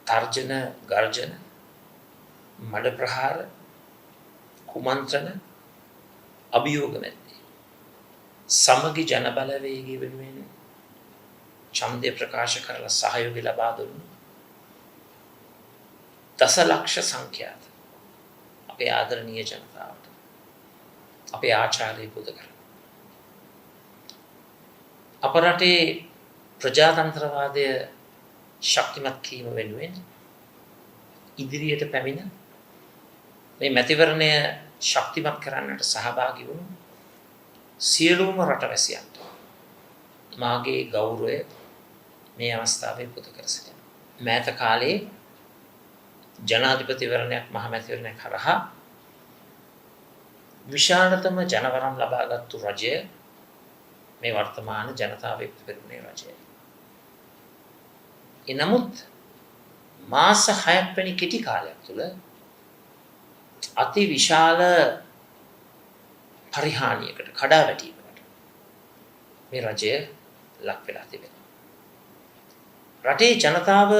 තර්ජන ගර්ජන මඩ ප්‍රහාර කුමන්ත්‍රණ අභියෝග මැද්දේ සමගි ජන බලවේගය වෙනුවෙන් ඡන්දය ප්‍රකාශ කරලා සහයෝගය ලබා දුන්නු දසලක්ෂ සංඛ්‍යාත අපේ ආදරණීය ජනතාවට අපේ ආචාර්ය බුදුකර අප රටේ ප්‍රජාතන්ත්‍රවාදය ශක්තිමත් කිරීම වෙනුවෙන් ඉදිරියට පැමිණ මේ මැතිවරණය ශක්තිමත් කරන්නට සහභාගී වුණු සියලුම රටවැසියන්ට මාගේ ගෞරවය මේ අවස්ථාවේ පුද කර සිටිනවා. මෑත කාලේ ජනාධිපතිවරණයක් මහමැතිවරණයක් හරහා විශාලතම ජනවරම් ලබාගත්තු රජය මේ වර්තමාන ජනතාවේ ප්‍රතිපෙරුණේ රජයයි. එනමුත් මාස 6ක් වැනි කෙටි කාලයක් තුළ අති විශාල පරිහානියකට කඩාවැටීමකට මේ රජය ලක් වෙලා තිබෙනවා. රටේ ජනතාව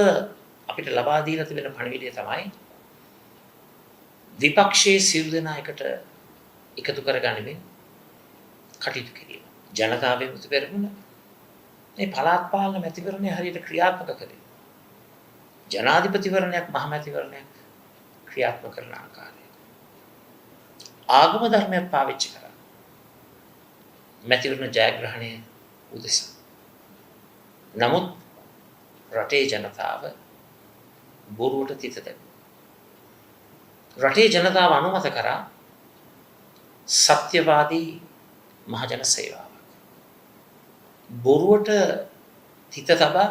අපිට ලබා දීලා තිබෙන පණිවිඩය තමයි විපක්ෂයේ සියලු දෙනා එකතු කරගනිමින් කටයුතු කිරීම. ජනතාවේ ප්‍රතිපෙරමුණ මේ පළාත් පාලන මැතිවරණය හරියට ක්‍රියාත්මක කරේ. ජනාධිපතිවරණයක් මහමැතිවරණයක් ක්‍රියාත්මක කරන ආකාරය. ආගම ධර්මයක් පාවිච්චි කරා. මැතිවරණ ජයග්‍රහණය උදෙසා. නමුත් රටේ ජනතාව බොරුවට තිත දැම්මා. රටේ ජනතාව අනුමත කරා සත්‍යවාදී මහජන සේවාවක්. බොරුවට තිත තබා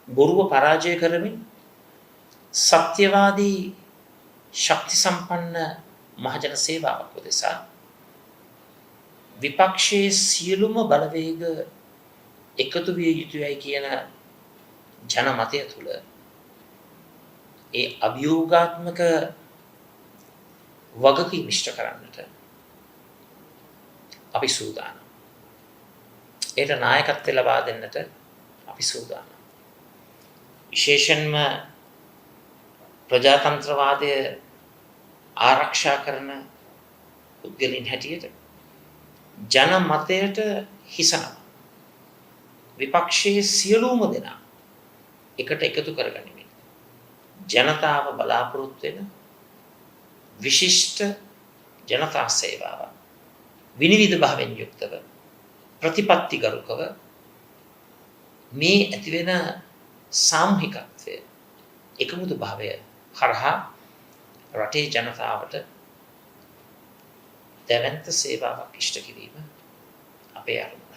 බොරුව පරාජය කරමින් සත්‍යවාදී ශක්ති සම්පන්න මහජන සේවාවක් උදෙසා විපක්ෂයේ සියලුම බලවේග එකතු විය යුතුයයි කියන ජනමතය තුළ ඒ අභියෝගාත්මක වගකීම් ඉෂ්ට කරන්නට අපි සූදානම්. ඒට නායකත්වය ලබා දෙන්නට අපි සූදානම්. විශේෂයෙන්ම ප්‍රජාතන්ත්‍රවාදය ආරක්ෂා කරන පුද්ගලයන් හැටියට ජනමතයට හිසනවා. විපක්ෂයේ සියලුම දෙනා එකට එකතු කරගනිමින් ජනතාව බලාපොරොත්තු වෙන විශිෂ්ට ජනතා සේවාවක් විනිවිද භාවයෙන් යුක්තව ප්‍රතිපත්තිගරුකව මේ ඇතිවෙන සාමූහිකත්වය එකමුතු භාවය හරහා රටේ ජනතාවට දැවැන්ත සේවාවක් ඉෂ්ට කිරීම අපේ අරමුණ.